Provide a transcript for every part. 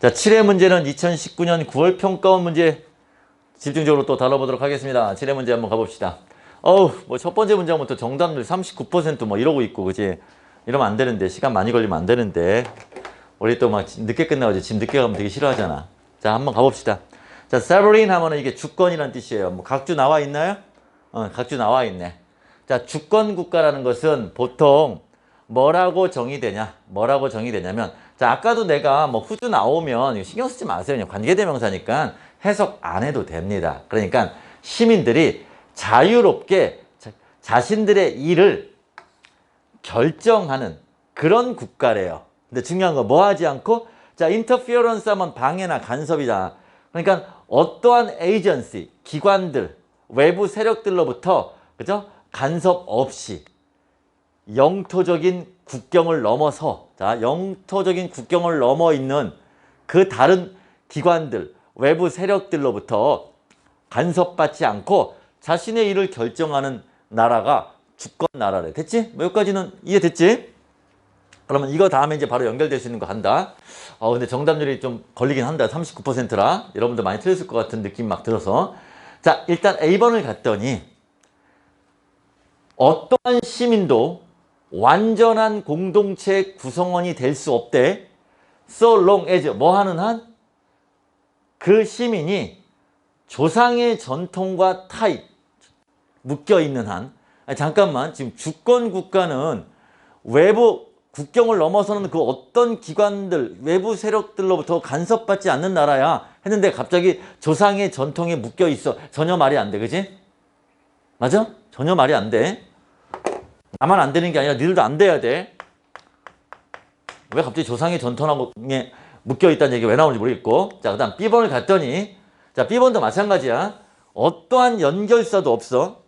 자, 7회 문제는 2019년 9월 평가원 문제 집중적으로 또 다뤄보도록 하겠습니다. 7회 문제 한번 가봅시다. 뭐 첫 번째 문제부터 정답률 39% 이러고 있고, 그지? 이러면 안 되는데, 시간 많이 걸리면 안 되는데. 우리 또 막 늦게 끝나가지고 지금 늦게 가면 되게 싫어하잖아. 자, 한번 가봅시다. 자, sovereign 하면은 이게 주권이란 뜻이에요. 뭐 각주 나와 있나요? 각주 나와 있네. 자, 주권 국가라는 것은 보통 뭐라고 정의되냐? 뭐라고 정의되냐면, 자, 아까도 내가 뭐 후주 나오면 신경 쓰지 마세요. 그냥 관계대명사니까 해석 안 해도 됩니다. 그러니까 시민들이 자유롭게 자신들의 일을 결정하는 그런 국가래요. 근데 중요한 거 뭐 하지 않고, 자, interference 하면 방해나 간섭이잖아. 그러니까 어떠한 에이전시, 기관들, 외부 세력들로부터, 그죠? 간섭 없이 영토적인 국경을 넘어서, 자, 영토적인 국경을 넘어 있는 그 다른 기관들, 외부 세력들로부터 간섭받지 않고 자신의 일을 결정하는 나라가 주권 나라래. 됐지? 뭐 여기까지는 이해됐지? 그러면 이거 다음에 이제 바로 연결될 수 있는 거 한다. 근데 정답률이 좀 걸리긴 한다. 39%라. 여러분들 많이 틀렸을 것 같은 느낌 막 들어서. 자, 일단 A번을 갔더니 어떠한 시민도 완전한 공동체 구성원이 될 수 없대. So long as 뭐 하는 한? 그 시민이 조상의 전통과 타입 묶여있는 한. 아니, 잠깐만, 지금 주권 국가는 외부 국경을 넘어서는 그 어떤 기관들, 외부 세력들로부터 간섭받지 않는 나라야 했는데 갑자기 조상의 전통에 묶여있어. 전혀 말이 안 돼, 그지? 맞아? 전혀 말이 안 돼. 나만 안 되는 게 아니라 니들도 안 돼야 돼. 왜 갑자기 조상의 전통에 묶여있다는 얘기 왜 나오는지 모르겠고. 자, 그 다음 B번을 갔더니, 자, B번도 마찬가지야. 어떠한 연결사도 없어.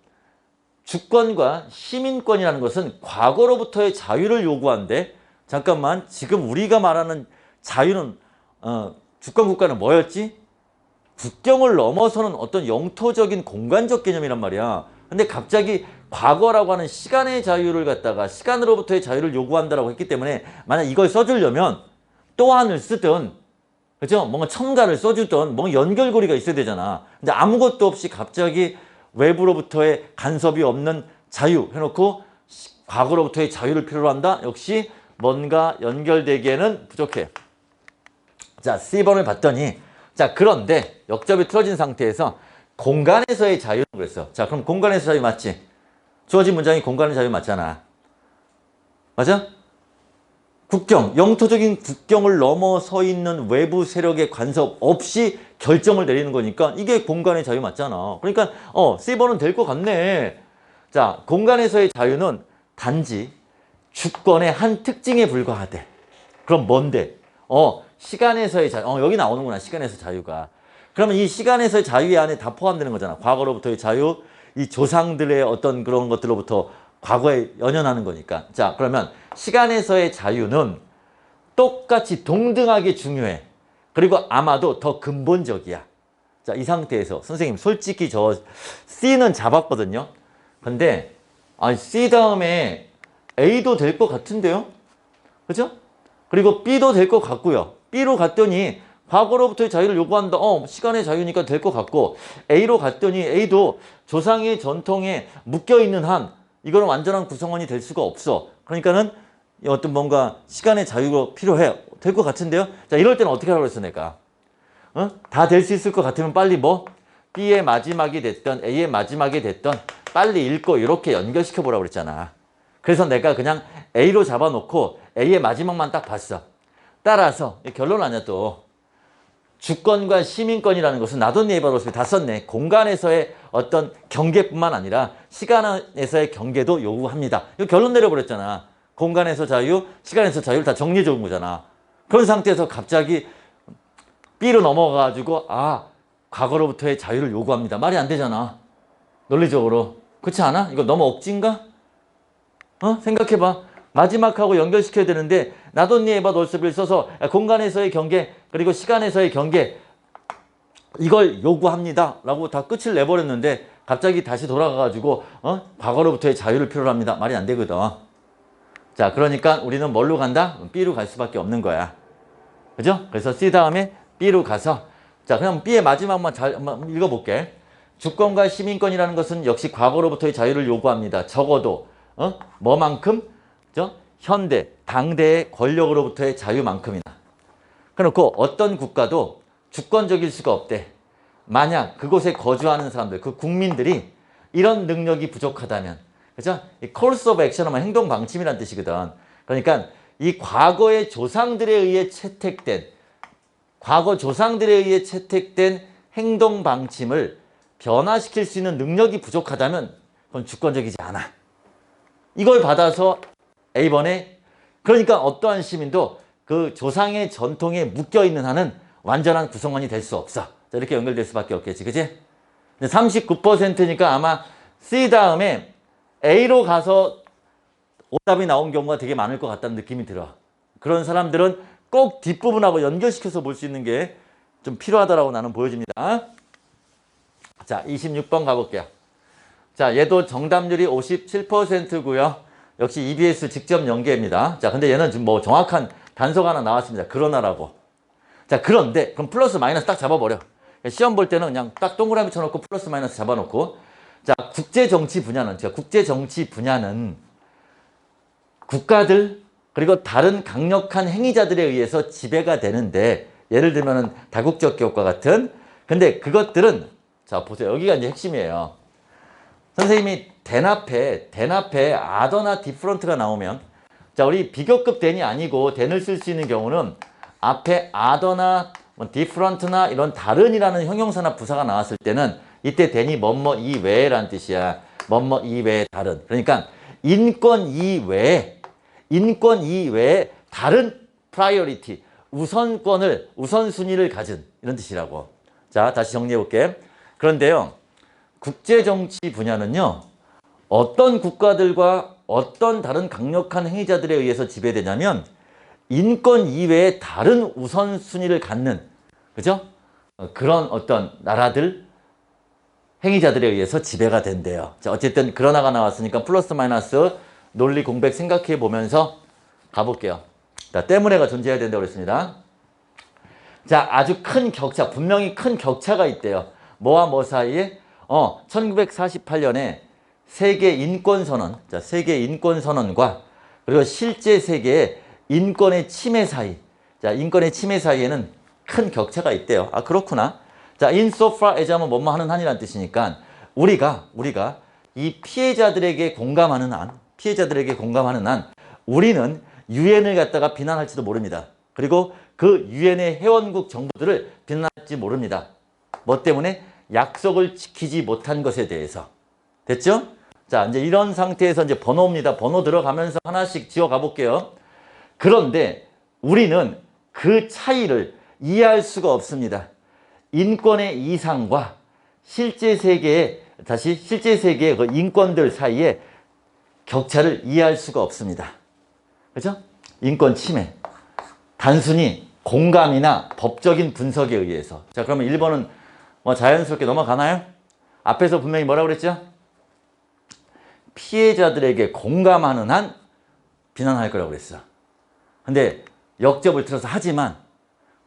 주권과 시민권이라는 것은 과거로부터의 자유를 요구한대. 잠깐만, 지금 우리가 말하는 자유는, 주권 국가는 뭐였지? 국경을 넘어서는 어떤 영토적인 공간적 개념이란 말이야. 근데 갑자기 과거라고 하는 시간의 자유를 갖다가 시간으로부터의 자유를 요구한다라고 했기 때문에 만약 이걸 써주려면 또한을 쓰든, 그죠? 뭔가 첨가를 써주든 뭔가 연결고리가 있어야 되잖아. 근데 아무것도 없이 갑자기 외부로부터의 간섭이 없는 자유 해놓고 과거로부터의 자유를 필요로 한다? 역시 뭔가 연결되기에는 부족해. 자, C번을 봤더니, 자, 그런데 역접이 틀어진 상태에서 공간에서의 자유는 그랬어. 자, 그럼 공간에서 자유 맞지? 주어진 문장이 공간의 자유 맞잖아. 맞아? 국경, 영토적인 국경을 넘어서 있는 외부 세력의 간섭 없이 결정을 내리는 거니까 이게 공간의 자유 맞잖아. 그러니까 C번은 될 것 같네. 자, 공간에서의 자유는 단지 주권의 한 특징에 불과하대. 그럼 뭔데? 시간에서의 자유. 여기 나오는구나. 시간에서 자유가. 그러면 이 시간에서의 자유 안에 다 포함되는 거잖아. 과거로부터의 자유, 이 조상들의 어떤 그런 것들로부터 과거에 연연하는 거니까. 자, 그러면 시간에서의 자유는 똑같이 동등하게 중요해. 그리고 아마도 더 근본적이야. 자, 이 상태에서 선생님 솔직히 저 C는 잡았거든요. 근데 C 다음에 A도 될 것 같은데요? 그죠? 그리고 B도 될 것 같고요. B로 갔더니 과거로부터의 자유를 요구한다. 시간의 자유니까 될 것 같고, A로 갔더니 A도 조상의 전통에 묶여있는 한 이거는 완전한 구성원이 될 수가 없어. 그러니까는 어떤 뭔가 시간의 자유가 필요해. 될 것 같은데요? 자, 이럴 때는 어떻게 하라고 그랬어, 내가? 다 될 수 있을 것 같으면 빨리 뭐? B의 마지막이 됐던, A의 마지막이 됐던, 빨리 읽고 이렇게 연결시켜 보라고 그랬잖아. 그래서 내가 그냥 A로 잡아놓고 A의 마지막만 딱 봤어. 따라서, 결론 아니야 또. 주권과 시민권이라는 것은 나도 네이버로서 다 썼네. 공간에서의 어떤 경계뿐만 아니라 시간에서의 경계도 요구합니다. 이거 결론 내려버렸잖아. 공간에서 자유, 시간에서 자유를 다 정리해 준 거잖아. 그런 상태에서 갑자기 B로 넘어가가지고 과거로부터의 자유를 요구합니다. 말이 안 되잖아. 논리적으로. 그렇지 않아? 이거 너무 억지인가? 생각해봐. 마지막하고 연결시켜야 되는데 나도 네이버 놀스비를 써서 공간에서의 경계 그리고 시간에서의 경계 이걸 요구합니다 라고 다 끝을 내버렸는데 갑자기 다시 돌아가가지고 과거로부터의 자유를 필요로 합니다. 말이 안 되거든. 자, 그러니까 우리는 뭘로 간다? B로 갈 수밖에 없는 거야. 그죠? 그래서 C 다음에 B로 가서 자, 그럼 B의 마지막만 한번 읽어볼게. 주권과 시민권이라는 것은 역시 과거로부터의 자유를 요구합니다. 적어도 뭐만큼? 그죠? 현대, 당대의 권력으로부터의 자유만큼이나. 그렇고 어떤 국가도 주권적일 수가 없대. 만약 그곳에 거주하는 사람들, 그 국민들이 이런 능력이 부족하다면, 그죠? 이 course of action 하면 행동 방침이라는 뜻이거든. 그러니까 이 과거의 조상들에 의해 채택된 행동 방침을 변화시킬 수 있는 능력이 부족하다면 그건 주권적이지 않아. 이걸 받아서 A번에 그러니까 어떠한 시민도 그 조상의 전통에 묶여있는 한은 완전한 구성원이 될 수 없어. 자, 이렇게 연결될 수밖에 없겠지. 그치? 39%니까 아마 C 다음에 A로 가서 오답이 나온 경우가 되게 많을 것 같다는 느낌이 들어. 그런 사람들은 꼭 뒷부분하고 연결시켜서 볼 수 있는 게 좀 필요하다라고 나는 보여집니다. 자, 26번 가볼게요. 자, 얘도 정답률이 57%고요. 역시 EBS 직접 연계입니다. 자, 근데 얘는 지금 뭐 정확한 단서가 하나 나왔습니다. 그러나라고. 자, 그런데 그럼 플러스 마이너스 딱 잡아버려. 시험 볼 때는 그냥 딱 동그라미 쳐놓고 플러스 마이너스 잡아놓고. 자, 국제정치 분야는 국가들 그리고 다른 강력한 행위자들에 의해서 지배가 되는데 예를 들면은 다국적 기업과 같은 근데 그것들은 자 보세요. 여기가 이제 핵심이에요. 선생님이 된 앞에 아더나 디프런트가 나오면 자 우리 비교급 된이 아니고 된을 쓸 수 있는 경우는 앞에 아더나 디프런트나 이런 다른이라는 형용사나 부사가 나왔을 때는 이때 된이 뭐뭐 이외라는 뜻이야. 뭐뭐 이외에 다른. 그러니까 인권 이외에 다른 프라이어리티, 우선순위를 가진 이런 뜻이라고. 자, 다시 정리해 볼게. 그런데요. 국제정치 분야는요. 어떤 국가들과 어떤 다른 강력한 행위자들에 의해서 지배되냐면 인권 이외에 다른 우선순위를 갖는 그죠? 그런 어떤 나라들 행위자들에 의해서 지배가 된대요. 자, 어쨌든 그러나가 나왔으니까 플러스 마이너스 논리 공백 생각해 보면서 가볼게요. 자, 때문에가 존재해야 된다고 그랬습니다. 자, 아주 큰 격차, 분명히 큰 격차가 있대요. 뭐와 뭐 사이에? 1948년에 세계 인권선언, 자, 세계 인권선언과 그리고 실제 세계의 인권의 침해 사이, 자, 인권의 침해 사이에는 큰 격차가 있대요. 아, 그렇구나. 자, insofar as 하면 뭐뭐 하는 한이라는 뜻이니까 우리가 이 피해자들에게 공감하는 한, 우리는 유엔을 갖다가 비난할지도 모릅니다. 그리고 그 유엔의 회원국 정부들을 비난할지 모릅니다. 뭐 때문에? 약속을 지키지 못한 것에 대해서. 됐죠? 자, 이제 이런 상태에서 이제 번호입니다. 번호 들어가면서 하나씩 지어 가볼게요. 그런데 우리는 그 차이를 이해할 수가 없습니다. 인권의 이상과 실제 세계의 그 인권들 사이에 격차를 이해할 수가 없습니다. 그죠? 인권 침해. 단순히 공감이나 법적인 분석에 의해서. 자, 그러면 1번은 뭐 자연스럽게 넘어가나요? 앞에서 분명히 뭐라고 그랬죠? 피해자들에게 공감하는 한 비난할 거라고 그랬어. 근데 역접을 틀어서 하지만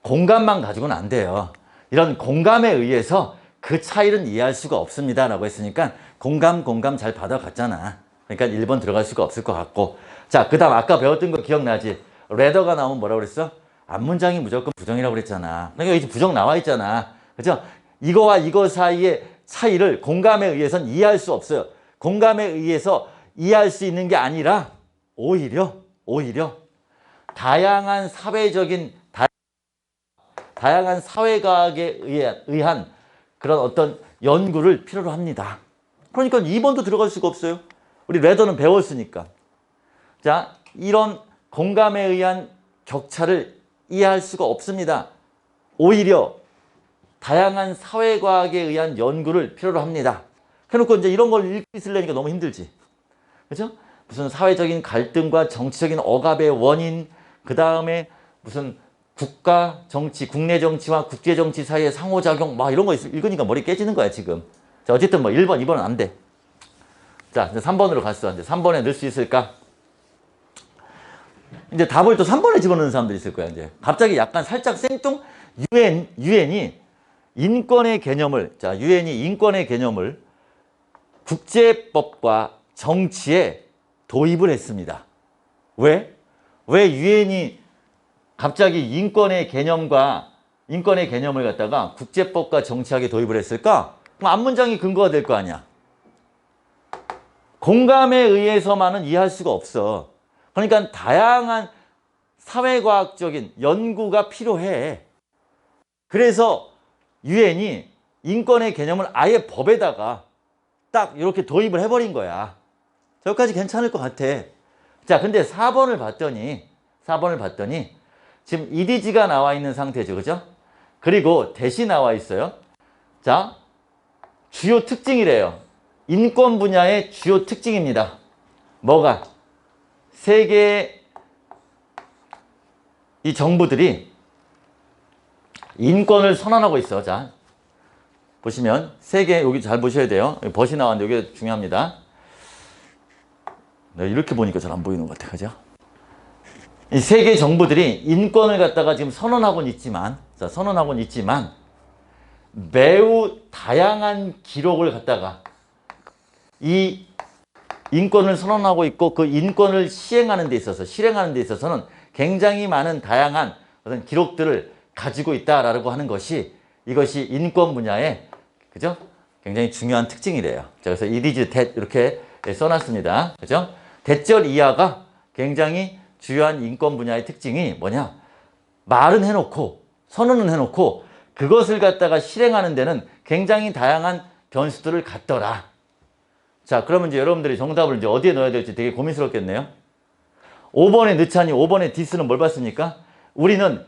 공감만 가지고는 안 돼요. 이런 공감에 의해서 그 차이는 이해할 수가 없습니다. 라고 했으니까 공감 잘 받아갔잖아. 그러니까 1번 들어갈 수가 없을 것 같고. 자, 그 다음 아까 배웠던 거 기억나지? 레더가 나오면 뭐라고 그랬어? 앞문장이 무조건 부정이라고 그랬잖아. 그러니까 이제 부정 나와 있잖아. 그죠? 이거와 이거 사이의 차이를 공감에 의해서는 이해할 수 없어요. 공감에 의해서 이해할 수 있는 게 아니라 오히려 다양한 사회과학에 의한 그런 어떤 연구를 필요로 합니다. 그러니까 2번도 들어갈 수가 없어요. 우리 레더는 배웠으니까. 자, 이런 공감에 의한 격차를 이해할 수가 없습니다. 오히려 다양한 사회과학에 의한 연구를 필요로 합니다. 해놓고 이제 이런 걸 읽기 쓰려니까 너무 힘들지. 그죠? 무슨 사회적인 갈등과 정치적인 억압의 원인, 그 다음에 무슨 국가 정치, 국내 정치와 국제 정치 사이의 상호작용, 막 이런 거 읽으니까 머리 깨지는 거야, 지금. 자, 어쨌든 뭐 1번, 2번은 안 돼. 자, 이제 3번으로 갔어. 이제 3번에 넣을 수 있을까? 이제 답을 또 3번에 집어넣는 사람들이 있을 거야. 이제 갑자기 약간 살짝 생뚱 유엔이 인권의 개념을, 자, 유엔이 인권의 개념을 국제법과 정치에 도입을 했습니다. 왜? 왜 유엔이 갑자기 인권의 개념을 갖다가 국제법과 정치학에 도입을 했을까? 그럼 앞문장이 근거가 될 거 아니야. 공감에 의해서만은 이해할 수가 없어. 그러니까 다양한 사회과학적인 연구가 필요해. 그래서 유엔이 인권의 개념을 아예 법에다가 딱 이렇게 도입을 해버린 거야. 저기까지 괜찮을 것 같아. 자, 근데 4번을 봤더니 지금 이디지가 나와 있는 상태죠. 그죠? 그리고 대시 나와 있어요. 자, 주요 특징이래요. 인권 분야의 주요 특징입니다. 뭐가? 세계 이 정부들이 인권을 선언하고 있어. 자, 보시면 세계, 여기 잘 보셔야 돼요. 여기 벗이 나왔는데 여기 중요합니다. 네, 이렇게 보니까 잘 안 보이는 것 같아요. 그죠? 이 세계 정부들이 인권을 갖다가 지금 선언하고는 있지만 매우 다양한 기록을 갖다가 이 인권을 선언하고 있고 그 인권을 실행하는 데 있어서는 굉장히 많은 다양한 어떤 기록들을 가지고 있다라고 하는 것이 이것이 인권 분야의, 그죠? 굉장히 중요한 특징이래요. 자, 그래서 이디즈 대 이렇게 써놨습니다. 그죠? 대절 이하가 굉장히 주요한 인권 분야의 특징이 뭐냐? 말은 해놓고 선언은 해놓고 그것을 갖다가 실행하는 데는 굉장히 다양한 변수들을 갖더라. 자, 그러면 이제 여러분들이 정답을 이제 어디에 넣어야 될지 되게 고민스럽겠네요. 5번에 넣자니 5번에 디스는 뭘 봤습니까? 우리는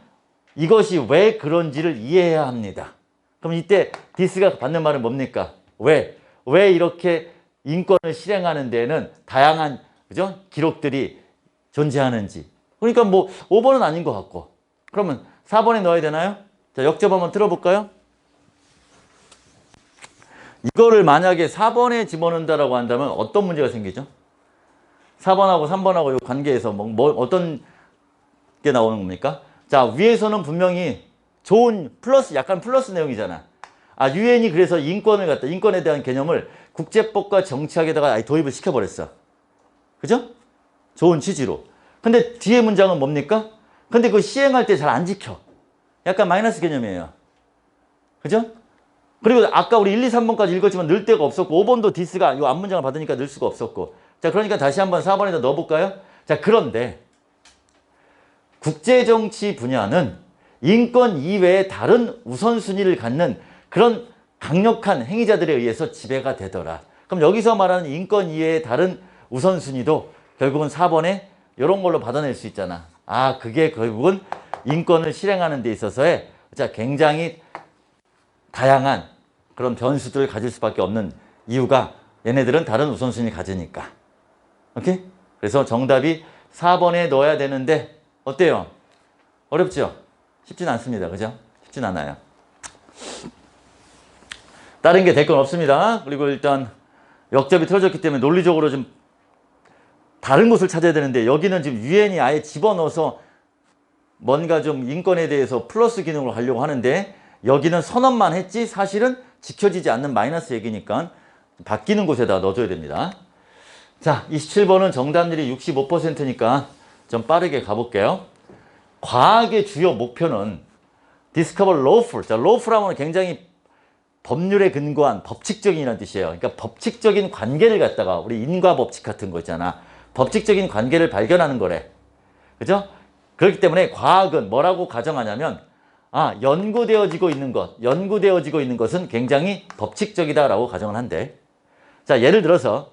이것이 왜 그런지를 이해해야 합니다. 그럼 이때 디스가 받는 말은 뭡니까? 왜 이렇게 인권을 실행하는 데에는 다양한, 그죠? 기록들이 존재하는지. 그러니까 뭐 5번은 아닌 것 같고. 그러면 4번에 넣어야 되나요? 자, 역접 한번 들어볼까요? 이거를 만약에 4번에 집어넣는다라고 한다면 어떤 문제가 생기죠? 4번하고 3번하고 이 관계에서 어떤 게 나오는 겁니까? 자, 위에서는 분명히 좋은 약간 플러스 내용이잖아. 아, 유엔이 그래서 인권에 대한 개념을 국제법과 정치학에다가 아예 도입을 시켜버렸어. 그죠? 좋은 취지로. 근데 뒤에 문장은 뭡니까? 근데 그거 시행할 때 잘 안 지켜. 약간 마이너스 개념이에요. 그죠? 그리고 아까 우리 1, 2, 3번까지 읽었지만 넣을 데가 없었고 5번도 디스가 이 앞문장을 받으니까 넣을 수가 없었고. 자, 그러니까 다시 한번 4번에다 넣어볼까요? 자, 그런데 국제정치 분야는 인권 이외의 다른 우선순위를 갖는 그런 강력한 행위자들에 의해서 지배가 되더라. 그럼 여기서 말하는 인권 이외의 다른 우선순위도 결국은 4번에 이런 걸로 받아낼 수 있잖아. 아, 그게 결국은 인권을 실행하는 데 있어서의 굉장히 다양한 그런 변수들을 가질 수밖에 없는 이유가 얘네들은 다른 우선순위를 가지니까. 오케이? 그래서 정답이 4번에 넣어야 되는데 어때요? 어렵죠? 쉽진 않습니다. 그죠? 쉽진 않아요. 다른 게 될 건 없습니다. 그리고 일단 역접이 틀어졌기 때문에 논리적으로 좀 다른 곳을 찾아야 되는데 여기는 지금 유엔이 아예 집어넣어서 뭔가 좀 인권에 대해서 플러스 기능을 하려고 하는데 여기는 선언만 했지 사실은 지켜지지 않는 마이너스 얘기니까 바뀌는 곳에다 넣어줘야 됩니다. 자, 27번은 정답률이 65%니까 좀 빠르게 가볼게요. 과학의 주요 목표는 discover lawful. 자, lawful하면 굉장히 법률에 근거한 법칙적인이라는 뜻이에요. 그러니까 법칙적인 관계를 갖다가 우리 인과 법칙 같은 거 있잖아. 법칙적인 관계를 발견하는 거래. 그죠? 그렇기 때문에 과학은 뭐라고 가정하냐면 연구되어지고 있는 것은 굉장히 법칙적이다라고 가정을 한대. 자, 예를 들어서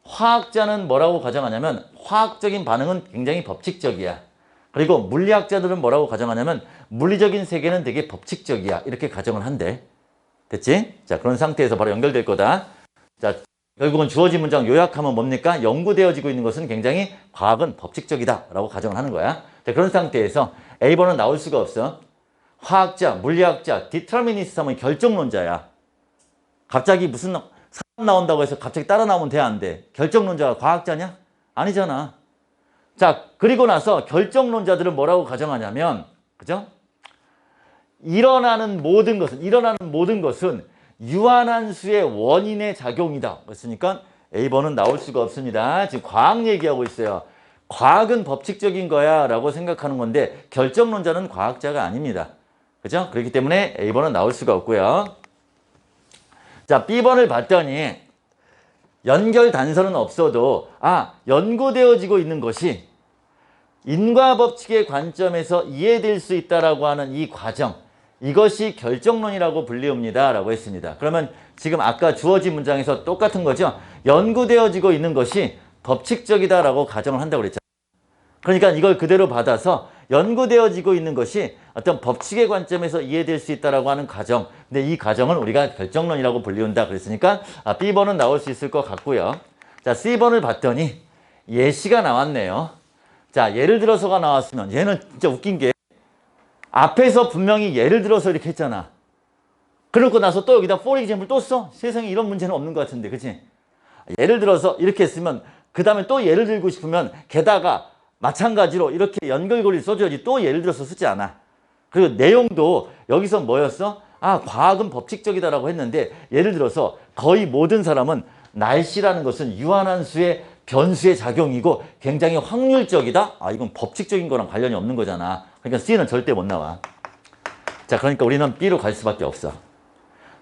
화학자는 뭐라고 가정하냐면 화학적인 반응은 굉장히 법칙적이야. 그리고 물리학자들은 뭐라고 가정하냐면 물리적인 세계는 되게 법칙적이야. 이렇게 가정을 한대. 됐지? 자, 그런 상태에서 바로 연결될 거다. 자, 결국은 주어진 문장 요약하면 뭡니까? 연구되어지고 있는 것은 굉장히 과학은 법칙적이다 라고 가정을 하는 거야. 자, 그런 상태에서 A번은 나올 수가 없어. 화학자, 물리학자, 디터미니스트 하면 결정론자야. 갑자기 무슨 사람 나온다고 해서 갑자기 따라 나오면 돼, 안 돼? 결정론자가 과학자냐? 아니잖아. 자, 그리고 나서 결정론자들은 뭐라고 가정하냐면, 그죠? 일어나는 모든 것은 유한한 수의 원인의 작용이다. 그랬으니까 A번은 나올 수가 없습니다. 지금 과학 얘기하고 있어요. 과학은 법칙적인 거야 라고 생각하는 건데 결정론자는 과학자가 아닙니다. 그죠? 그렇기 때문에 A번은 나올 수가 없고요. 자, B번을 봤더니 연결 단서는 없어도 연구되어지고 있는 것이 인과법칙의 관점에서 이해될 수 있다라고 하는 이 과정, 이것이 결정론이라고 불리웁니다 라고 했습니다. 그러면 지금 아까 주어진 문장에서 똑같은 거죠. 연구되어지고 있는 것이 법칙적이다 라고 가정을 한다고 그랬잖아요. 그러니까 이걸 그대로 받아서 연구되어지고 있는 것이 어떤 법칙의 관점에서 이해될 수 있다라고 하는 가정. 근데 이 가정은 우리가 결정론이라고 불리운다 그랬으니까 B번은 나올 수 있을 것 같고요. 자, C번을 봤더니 예시가 나왔네요. 자, 예를 들어서가 나왔으면 얘는 진짜 웃긴 게 앞에서 분명히 예를 들어서 이렇게 했잖아. 그러고 나서 또 여기다 for example 또 써? 세상에 이런 문제는 없는 것 같은데, 그치? 예를 들어서 이렇게 했으면 그 다음에 또 예를 들고 싶으면 게다가 마찬가지로 이렇게 연결고리를 써줘야지 또 예를 들어서 쓰지 않아. 그리고 내용도 여기서 뭐였어? 과학은 법칙적이다라고 했는데 예를 들어서 거의 모든 사람은 날씨라는 것은 유한한 수의 변수의 작용이고 굉장히 확률적이다? 이건 법칙적인 거랑 관련이 없는 거잖아. 그러니까 C는 절대 못 나와. 자, 그러니까 우리는 B로 갈 수밖에 없어.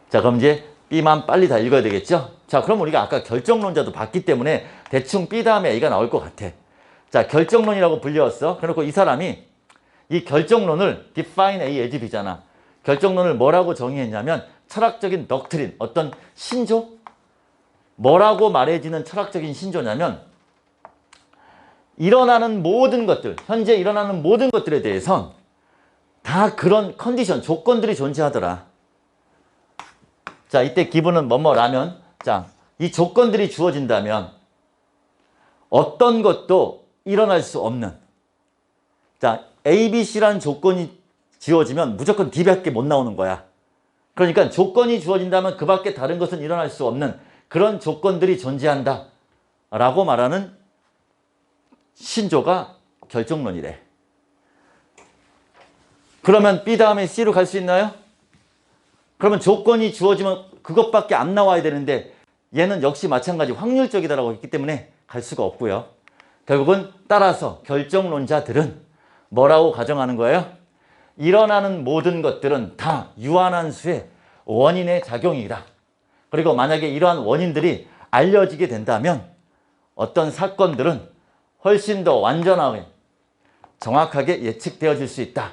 자, 그럼 이제 B만 빨리 다 읽어야 되겠죠? 자, 그럼 우리가 아까 결정론자도 봤기 때문에 대충 B 다음에 A가 나올 것 같아. 자, 결정론이라고 불렸어. 그래놓고 이 사람이 이 결정론을 define A as B잖아. 결정론을 뭐라고 정의했냐면 철학적인 덕트린, 어떤 신조? 뭐라고 말해지는 철학적인 신조냐면 일어나는 모든 것들, 현재 일어나는 모든 것들에 대해선 다 그런 컨디션, 조건들이 존재하더라. 자, 이때 기분은 뭐뭐라면, 자, 이 조건들이 주어진다면 어떤 것도 일어날 수 없는, 자, A, B, C라는 조건이 지어지면 무조건 D밖에 못 나오는 거야. 그러니까 조건이 주어진다면 그 밖에 다른 것은 일어날 수 없는 그런 조건들이 존재한다 라고 말하는 신조가 결정론이래. 그러면 B 다음에 C로 갈 수 있나요? 그러면 조건이 주어지면 그것밖에 안 나와야 되는데 얘는 역시 마찬가지 확률적이다라고 했기 때문에 갈 수가 없고요. 결국은 따라서 결정론자들은 뭐라고 가정하는 거예요? 일어나는 모든 것들은 다 유한한 수의 원인의 작용이다. 그리고 만약에 이러한 원인들이 알려지게 된다면 어떤 사건들은 훨씬 더 완전하게 정확하게 예측되어질 수 있다.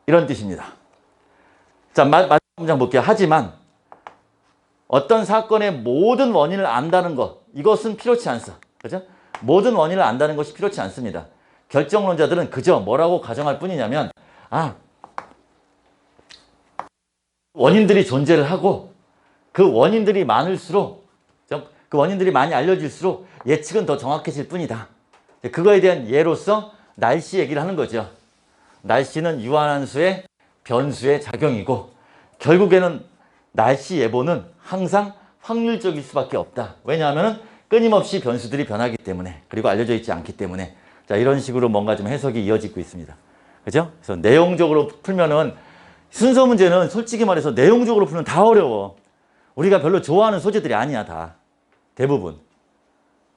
이런 뜻입니다. 자, 마지막 문장 볼게요. 하지만 어떤 사건의 모든 원인을 안다는 것, 이것은 필요치 않소. 그죠? 모든 원인을 안다는 것이 필요치 않습니다. 결정론자들은 그저 뭐라고 가정할 뿐이냐면 원인들이 존재를 하고 그 원인들이 많을수록, 그 원인들이 많이 알려질수록 예측은 더 정확해질 뿐이다. 그거에 대한 예로서 날씨 얘기를 하는 거죠. 날씨는 유한한 수의 변수의 작용이고 결국에는 날씨 예보는 항상 확률적일 수밖에 없다. 왜냐하면 끊임없이 변수들이 변하기 때문에, 그리고 알려져 있지 않기 때문에. 자, 이런 식으로 뭔가 좀 해석이 이어지고 있습니다. 그죠? 그래서 내용적으로 풀면은 순서 문제는 솔직히 말해서 내용적으로 풀면 다 어려워. 우리가 별로 좋아하는 소재들이 아니야, 다. 대부분.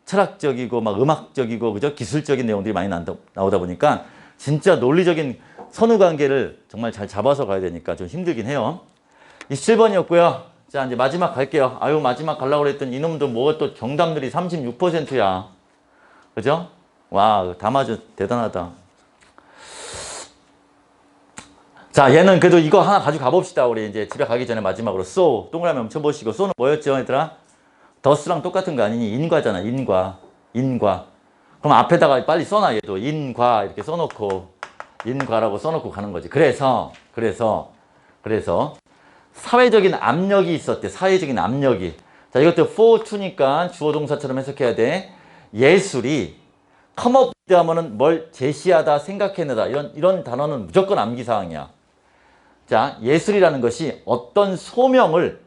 철학적이고 막 음악적이고 그죠? 기술적인 내용들이 많이 나오다 보니까 진짜 논리적인 선후관계를 정말 잘 잡아서 가야 되니까 좀 힘들긴 해요. 27번이었고요. 자, 이제 마지막 갈게요. 마지막 가려고 그랬더니 이놈도 뭐 또 정답률이 36%야. 그죠? 와, 다 맞아. 대단하다. 자, 얘는 그래도 이거 하나 가지고 가봅시다. 우리 이제 집에 가기 전에 마지막으로 쏘. 동그라미 멈춰보시고. 쏘는 뭐였죠, 얘들아? 더스랑 똑같은 거 아니니? 인과잖아, 인과. 인과. 그럼 앞에다가 빨리 써놔, 얘도. 인과 이렇게 써놓고. 인과라고 써놓고 가는 거지. 그래서 사회적인 압력이 있었대. 사회적인 압력이. 자, 이것도 for to니까 주어 동사처럼 해석해야 돼. 예술이 come up with 하면은 뭘 제시하다, 생각해내다. 이런 단어는 무조건 암기사항이야. 자, 예술이라는 것이 어떤 소명을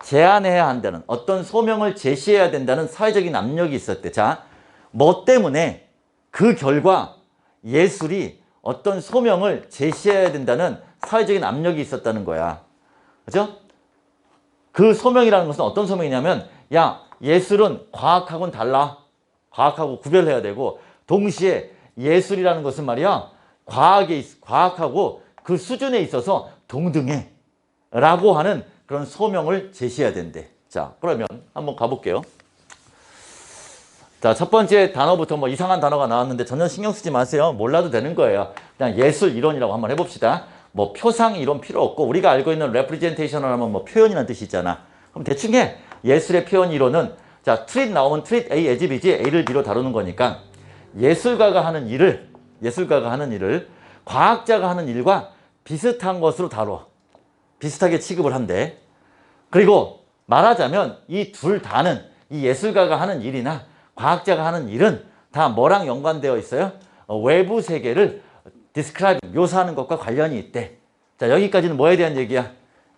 제안해야 한다는, 어떤 소명을 제시해야 된다는 사회적인 압력이 있었대. 자, 뭐 때문에 그 결과 예술이 어떤 소명을 제시해야 된다는 사회적인 압력이 있었다는 거야. 그죠? 그 소명이라는 것은 어떤 소명이냐면, 야, 예술은 과학하고는 달라. 과학하고 구별해야 되고, 동시에 예술이라는 것은 말이야, 과학하고 그 수준에 있어서 동등해. 라고 하는 그런 소명을 제시해야 된대. 자, 그러면 한번 가볼게요. 자, 첫 번째 단어부터 뭐 이상한 단어가 나왔는데 전혀 신경 쓰지 마세요. 몰라도 되는 거예요. 그냥 예술 이론이라고 한번 해봅시다. 뭐 표상 이론 필요 없고, 우리가 알고 있는 representational 하면 뭐 표현이라는 뜻이 있잖아. 그럼 대충 해. 예술의 표현 이론은, 자, treat 나오면 treat A as B지, A를 B로 다루는 거니까 예술가가 하는 일을 과학자가 하는 일과 비슷한 것으로 다뤄. 비슷하게 취급을 한대. 그리고 말하자면 이 둘 다는, 이 예술가가 하는 일이나 과학자가 하는 일은 다 뭐랑 연관되어 있어요? 외부 세계를 describe, 묘사하는 것과 관련이 있대. 자, 여기까지는 뭐에 대한 얘기야?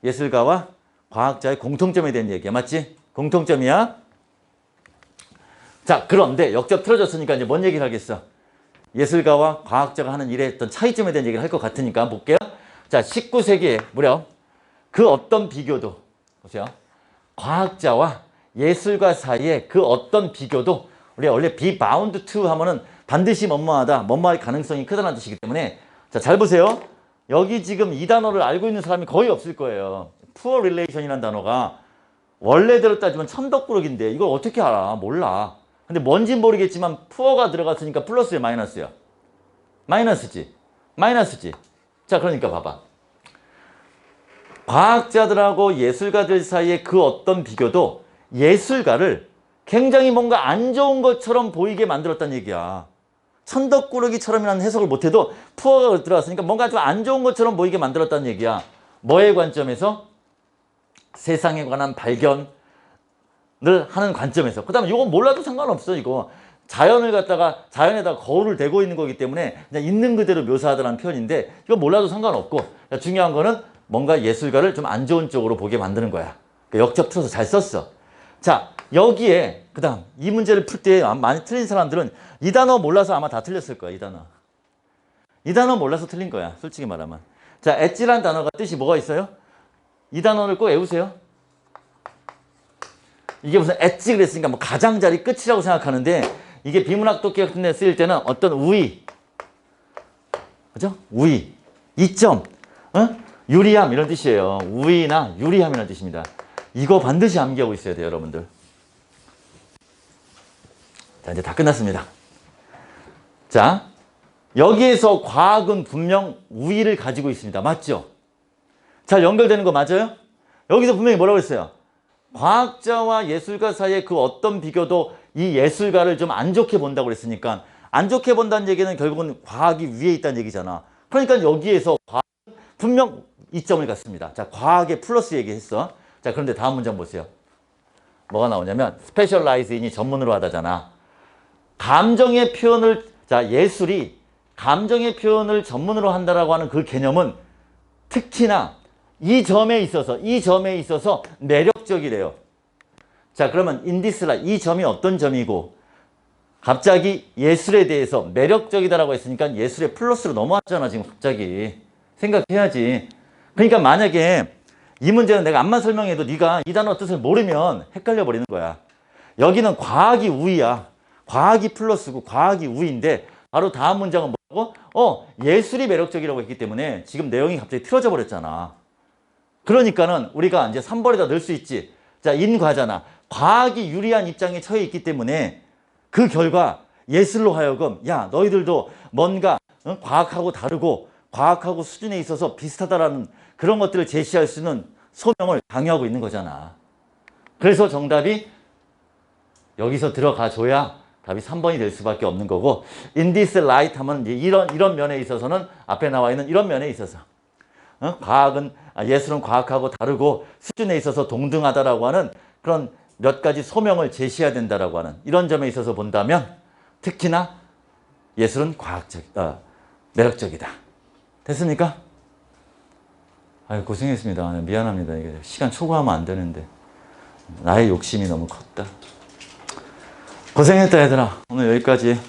예술가와 과학자의 공통점에 대한 얘기야. 맞지? 공통점이야. 자, 그런데 역접 틀어졌으니까 이제 뭔 얘기를 하겠어? 예술가와 과학자가 하는 일에 어떤 차이점에 대한 얘기를 할 것 같으니까 볼게요. 자, 19세기에 무려 그 어떤 비교도, 보세요. 과학자와 예술가 사이에 그 어떤 비교도, 우리가 원래 be bound to 하면은 반드시 뭐뭐하다, 뭐뭐할 가능성이 크다는 뜻이기 때문에, 자, 잘 보세요. 여기 지금 이 단어를 알고 있는 사람이 거의 없을 거예요. poor relation이라는 단어가 원래대로 따지면 천덕꾸러기인데 이걸 어떻게 알아? 몰라. 근데 뭔진 모르겠지만 poor가 들어갔으니까 플러스에 마이너스야. 마이너스지. 자, 그러니까 봐봐. 과학자들하고 예술가들 사이의 그 어떤 비교도 예술가를 굉장히 뭔가 안 좋은 것처럼 보이게 만들었다는 얘기야. 천덕꾸러기처럼이라는 해석을 못해도 푸어가 들어갔으니까 뭔가 좀 안 좋은 것처럼 보이게 만들었다는 얘기야. 뭐의 관점에서? 세상에 관한 발견을 하는 관점에서. 그 다음에 이건 몰라도 상관없어. 이거 자연에다가 거울을 대고 있는 거기 때문에 그냥 있는 그대로 묘사하더라는 표현인데, 이거 몰라도 상관없고, 중요한 거는 뭔가 예술가를 좀 안 좋은 쪽으로 보게 만드는 거야. 역접 틀어서 잘 썼어. 자, 여기에 그 다음 이 문제를 풀 때 많이 틀린 사람들은 이 단어 몰라서 아마 다 틀렸을 거야. 이 단어 몰라서 틀린 거야. 솔직히 말하면. 자, 엣지란 단어가 뜻이 뭐가 있어요? 이 단어를 꼭 외우세요. 이게 무슨 엣지 그랬으니까 뭐 가장자리 끝이라고 생각하는데, 이게 비문학 독해 같은 데 쓰일 때는 어떤 우위, 그죠? 우위, 이점, 유리함 이런 뜻이에요. 우위나 유리함이라는 뜻입니다. 이거 반드시 암기하고 있어야 돼요, 여러분들. 자, 이제 다 끝났습니다. 자, 여기에서 과학은 분명 우위를 가지고 있습니다. 맞죠? 잘 연결되는 거 맞아요? 여기서 분명히 뭐라고 했어요? 과학자와 예술가 사이의 그 어떤 비교도 이 예술가를 좀 안 좋게 본다고 그랬으니까, 안 좋게 본다는 얘기는 결국은 과학이 위에 있다는 얘기잖아. 그러니까 여기에서 과학은 분명 이점을 갖습니다. 자, 과학의 플러스 얘기했어. 자, 그런데 다음 문장 보세요. 뭐가 나오냐면 specialize in이 전문으로 하다잖아. 감정의 표현을, 자, 예술이 감정의 표현을 전문으로 한다라고 하는 그 개념은 특히나 이 점에 있어서 매력적이래요. 자, 그러면 in this light, 이 점이 어떤 점이고, 갑자기 예술에 대해서 매력적이다라고 했으니까 예술의 플러스로 넘어왔잖아, 지금 갑자기. 생각해야지. 그러니까 만약에 이 문제는 내가 암만 설명해도 네가 이 단어 뜻을 모르면 헷갈려 버리는 거야. 여기는 과학이 우위야. 과학이 플러스고 과학이 우위인데, 바로 다음 문장은 뭐라고? 예술이 매력적이라고 했기 때문에 지금 내용이 갑자기 틀어져 버렸잖아. 그러니까는 우리가 이제 3번에다 넣을 수 있지. 자, 인과잖아. 과학이 유리한 입장에 처해 있기 때문에 그 결과 예술로 하여금, 야, 너희들도 뭔가 과학하고 다르고 과학하고 수준에 있어서 비슷하다라는 그런 것들을 제시할 수 있는 소명을 강요하고 있는 거잖아. 그래서 정답이 여기서 들어가 줘야 답이 3번이 될 수밖에 없는 거고, in this light 하면 이제 이런 면에 있어서는 앞에 나와 있는 이런 면에 있어서 예술은 과학하고 다르고 수준에 있어서 동등하다라고 하는 그런 몇 가지 소명을 제시해야 된다라고 하는 이런 점에 있어서 본다면, 특히나 예술은 매력적이다. 됐습니까? 아유, 고생했습니다. 미안합니다. 이게 시간 초과하면 안 되는데 나의 욕심이 너무 컸다. 고생했다 얘들아. 오늘 여기까지.